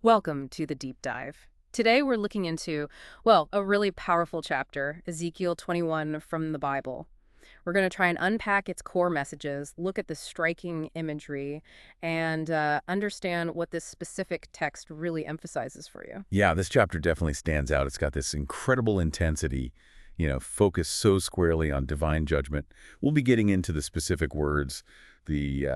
Welcome to the deep dive. Today we're looking into, well, a really powerful chapter, Ezekiel 21 from the Bible. We're going to try and unpack its core messages, look at the striking imagery, and understand what this specific text really emphasizes for you. Yeah, this chapter definitely stands out. It's got this incredible intensity, focused so squarely on divine judgment. We'll be getting into the specific words, the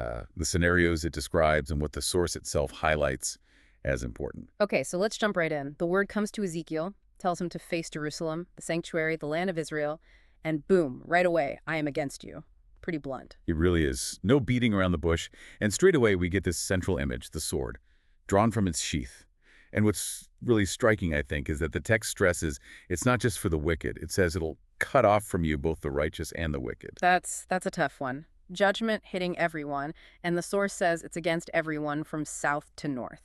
scenarios it describes, and what the source itself highlights as important. Okay, so let's jump right in. The word comes to Ezekiel, tells him to face Jerusalem, the sanctuary, the land of Israel, and boom, right away, I am against you. Pretty blunt. It really is. No beating around the bush. And straight away, we get this central image, the sword, drawn from its sheath. And what's really striking, I think, is that the text stresses it's not just for the wicked. It says it'll cut off from you both the righteous and the wicked. That's a tough one. Judgment hitting everyone, and the source says it's against everyone from south to north.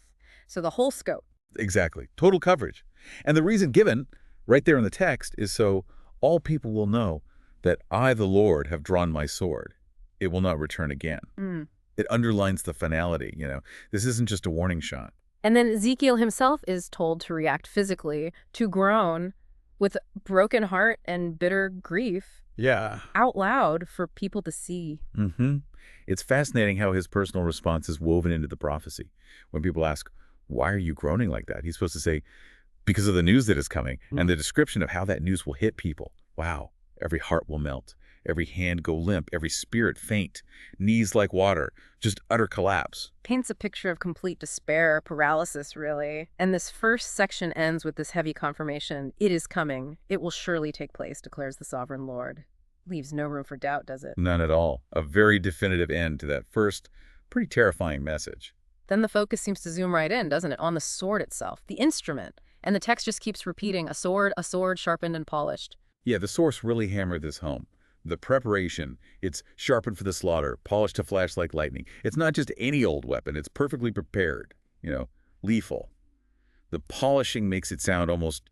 So the whole scope. Exactly. Total coverage. And the reason given right there in the text is so all people will know that I, the Lord, have drawn my sword. It will not return again. It underlines the finality. This isn't just a warning shot. And then Ezekiel himself is told to react physically, to groan with broken heart and bitter grief Yeah. out loud for people to see. It's fascinating how his personal response is woven into the prophecy. When people ask, why are you groaning like that? He's supposed to say, because of the news that is coming, and the description of how that news will hit people. Wow, every heart will melt, every hand go limp, every spirit faint, knees like water, just utter collapse. Paints a picture of complete despair, paralysis, really. And this first section ends with this heavy confirmation. It is coming. It will surely take place, declares the sovereign Lord. Leaves no room for doubt, does it? None at all. A very definitive end to that first, pretty terrifying message. Then the focus seems to zoom right in, doesn't it, on the sword itself, the instrument. And the text just keeps repeating, a sword, sharpened and polished. Yeah, the source really hammered this home. The preparation, it's sharpened for the slaughter, polished to flash like lightning. It's not just any old weapon, it's perfectly prepared, lethal. The polishing makes it sound almost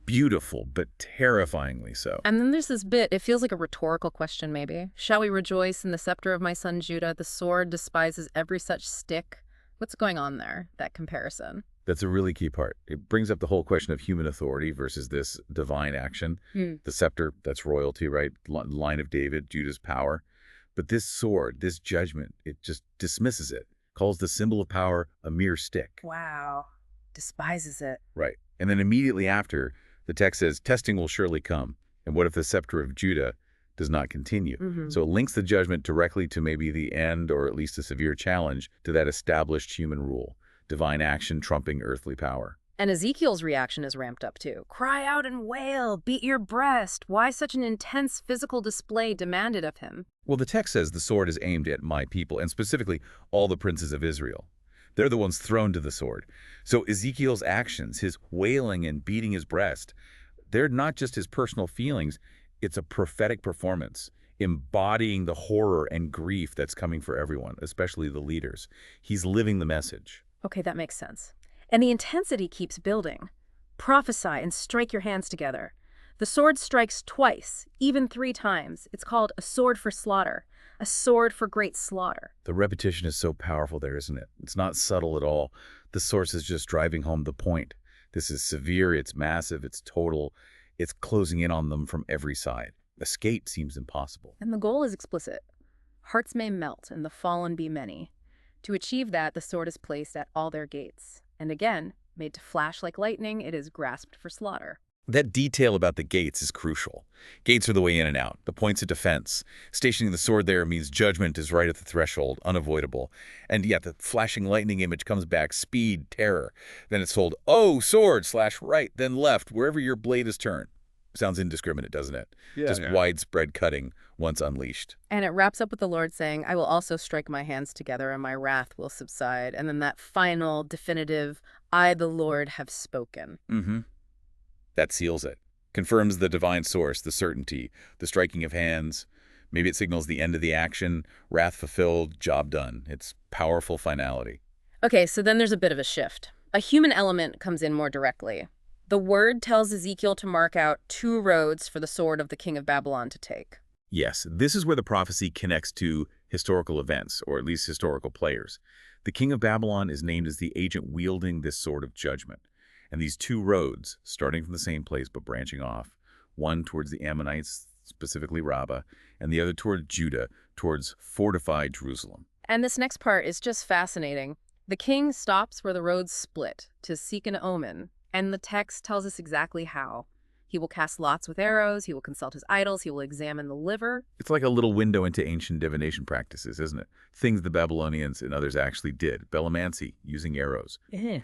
beautiful, but terrifyingly so. And then there's this bit, it feels like a rhetorical question maybe. Shall we rejoice in the scepter of my son Judah? The sword despises every such stick. What's going on there, that comparison? That's a really key part. It brings up the whole question of human authority versus this divine action. The scepter, that's royalty, right? Line of David, Judah's power. But this sword, this judgment, it just dismisses it, calls the symbol of power a mere stick. Wow. Despises it. Right. And then immediately after, the text says, testing will surely come. And what if the scepter of Judah does not continue? So it links the judgment directly to maybe the end or at least a severe challenge to that established human rule, divine action trumping earthly power. And Ezekiel's reaction is ramped up too. Cry out and wail, beat your breast. Why such an intense physical display demanded of him? Well, the text says the sword is aimed at my people, and specifically all the princes of Israel. They're the ones thrown to the sword. So Ezekiel's actions, his wailing and beating his breast, they're not just his personal feelings. It's a prophetic performance, embodying the horror and grief that's coming for everyone, especially the leaders. He's living the message. Okay, that makes sense. And the intensity keeps building. Prophesy and strike your hands together. The sword strikes twice, even 3 times. It's called a sword for slaughter, a sword for great slaughter. The repetition is so powerful there, isn't it? It's not subtle at all. The source is just driving home the point. This is severe, it's massive, it's total. It's closing in on them from every side. Escape seems impossible. And the goal is explicit. Hearts may melt and the fallen be many. To achieve that, the sword is placed at all their gates. And again, made to flash like lightning, it is grasped for slaughter. That detail about the gates is crucial. Gates are the way in and out, the points of defense. Stationing the sword there means judgment is right at the threshold, unavoidable. And yet the flashing lightning image comes back, speed, terror. Then it's told, oh, sword, slash right, then left, wherever your blade is turned. Sounds indiscriminate, doesn't it? Just widespread cutting once unleashed. And it wraps up with the Lord saying, I will also strike my hands together and my wrath will subside. And then that final, definitive, I, the Lord, have spoken. That seals it. Confirms the divine source, the certainty, the striking of hands. Maybe it signals the end of the action, wrath fulfilled, job done. It's powerful finality. Okay, so then there's a bit of a shift. A human element comes in more directly. The word tells Ezekiel to mark out 2 roads for the sword of the king of Babylon to take. Yes, this is where the prophecy connects to historical events, or at least historical players. The king of Babylon is named as the agent wielding this sword of judgment. And these two roads, starting from the same place but branching off, one towards the Ammonites, specifically Rabbah, and the other toward Judah, towards fortified Jerusalem. And this next part is just fascinating. The king stops where the roads split to seek an omen, and the text tells us exactly how. He will cast lots with arrows, he will consult his idols, he will examine the liver. It's like a little window into ancient divination practices, isn't it? Things the Babylonians and others actually did. Belomancy, using arrows,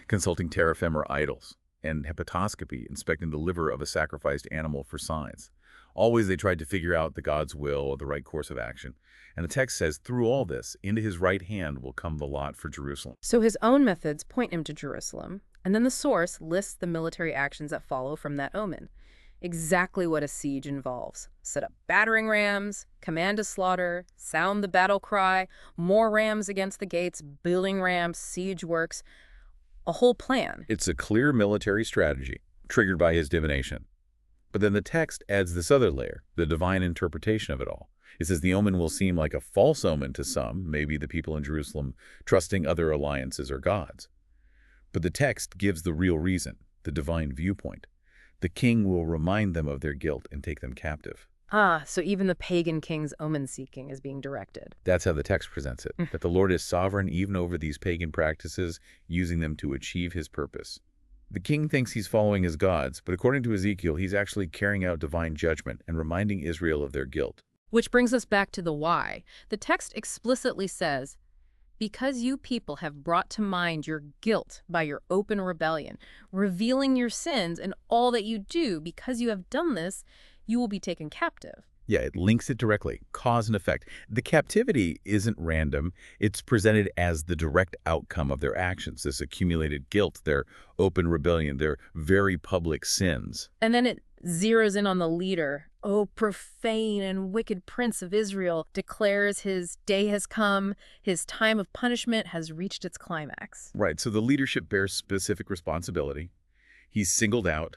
consulting teraphim or idols, and hepatoscopy, inspecting the liver of a sacrificed animal for signs. Always they tried to figure out the god's will or the right course of action. And the text says, through all this, into his right hand will come the lot for Jerusalem. So his own methods point him to Jerusalem, and then the source lists the military actions that follow from that omen. Exactly what a siege involves. Set up battering rams, command to slaughter, sound the battle cry, more rams against the gates, building rams, siege works, a whole plan. It's a clear military strategy, triggered by his divination. But then the text adds this other layer, the divine interpretation of it all. It says the omen will seem like a false omen to some, maybe the people in Jerusalem trusting other alliances or gods. But the text gives the real reason, the divine viewpoint. The king will remind them of their guilt and take them captive. Ah, so even the pagan king's omen-seeking is being directed. That's how the text presents it, that the Lord is sovereign even over these pagan practices, using them to achieve his purpose. The king thinks he's following his gods, but according to Ezekiel, he's actually carrying out divine judgment and reminding Israel of their guilt. Which brings us back to the why. The text explicitly says, because you people have brought to mind your guilt by your open rebellion, revealing your sins and all that you do, because you have done this, you will be taken captive. Yeah, it links it directly, cause and effect. The captivity isn't random. It's presented as the direct outcome of their actions, this accumulated guilt, their open rebellion, their very public sins. And then it zeroes in on the leader. Oh, profane and wicked prince of Israel declares his day has come, his time of punishment has reached its climax. Right, so the leadership bears specific responsibility. He's singled out,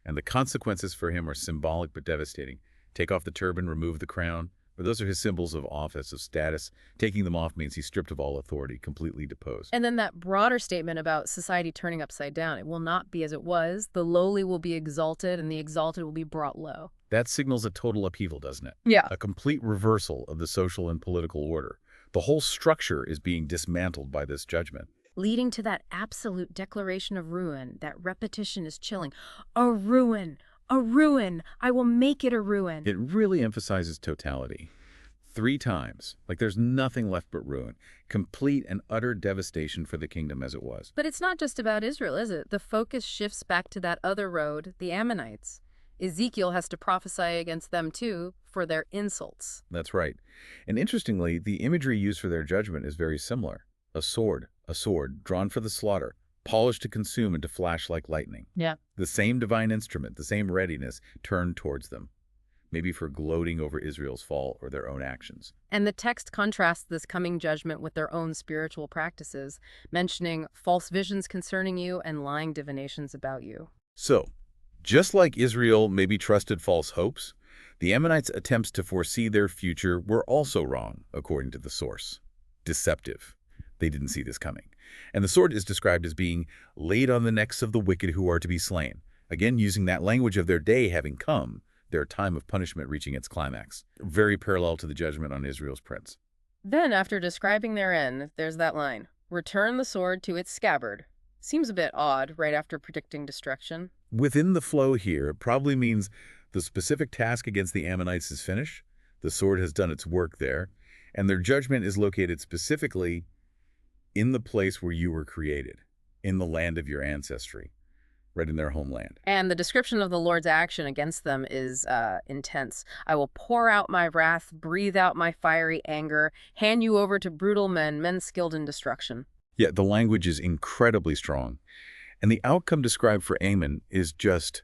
and the consequences for him are symbolic but devastating. Take off the turban, remove the crown. But those are his symbols of office, of status. Taking them off means he's stripped of all authority, completely deposed. And then that broader statement about society turning upside down. It will not be as it was. The lowly will be exalted, and the exalted will be brought low. That signals a total upheaval, doesn't it? Yeah. A complete reversal of the social and political order. The whole structure is being dismantled by this judgment. Leading to that absolute declaration of ruin. That repetition is chilling. A ruin. A ruin. I will make it a ruin. It really emphasizes totality. 3 times. Like there's nothing left but ruin. Complete and utter devastation for the kingdom as it was. But it's not just about Israel, is it? The focus shifts back to that other road, the Ammonites. Ezekiel has to prophesy against them too for their insults. That's right. And interestingly, the imagery used for their judgment is very similar. A sword, drawn for the slaughter, polished to consume and to flash like lightning. Yeah. The same divine instrument, the same readiness turned towards them, maybe for gloating over Israel's fall or their own actions. And the text contrasts this coming judgment with their own spiritual practices, mentioning false visions concerning you and lying divinations about you. So, just like Israel maybe trusted false hopes, the Ammonites' attempts to foresee their future were also wrong, according to the source. Deceptive. They didn't see this coming. And the sword is described as being laid on the necks of the wicked who are to be slain. Again, using that language of their day having come, their time of punishment reaching its climax. Very parallel to the judgment on Israel's prince. Then, after describing their end, there's that line, return the sword to its scabbard. Seems a bit odd, right after predicting destruction. Within the flow here, it probably means the specific task against the Ammonites is finished, the sword has done its work there, and their judgment is located specifically in the place where you were created, in the land of your ancestry, right in their homeland. And the description of the Lord's action against them is intense. I will pour out my wrath, breathe out my fiery anger, hand you over to brutal men skilled in destruction. Yeah, the language is incredibly strong. And the outcome described for Ammon is just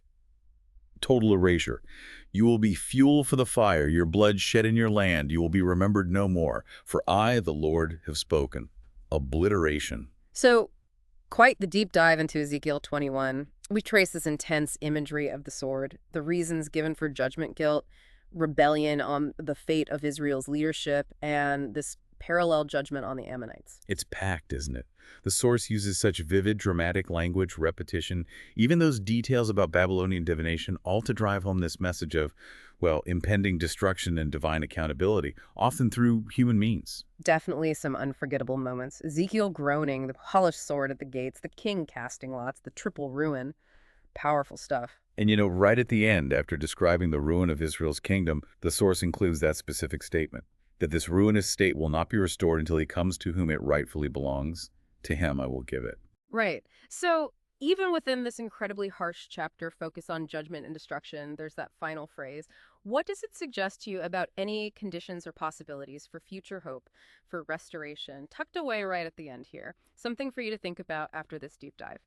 total erasure. You will be fuel for the fire, your blood shed in your land, you will be remembered no more. For I, the Lord, have spoken. Obliteration. So, quite the deep dive into Ezekiel 21. We trace this intense imagery of the sword, the reasons given for judgment guilt. rebellion on the fate of Israel's leadership and this parallel judgment on the Ammonites. It's packed, isn't it? The source uses such vivid, dramatic language, repetition, even those details about Babylonian divination, all to drive home this message of, well, impending destruction and divine accountability, often through human means. Definitely some unforgettable moments. Ezekiel groaning, the polished sword at the gates, the king casting lots, the triple ruin. Powerful stuff. And right at the end, after describing the ruin of Israel's kingdom, the source includes that specific statement, that this ruinous state will not be restored until he comes to whom it rightfully belongs. To him I will give it. Right. So even within this incredibly harsh chapter focus on judgment and destruction, there's that final phrase. What does it suggest to you about any conditions or possibilities for future hope, for restoration, tucked away right at the end here? Something for you to think about after this deep dive.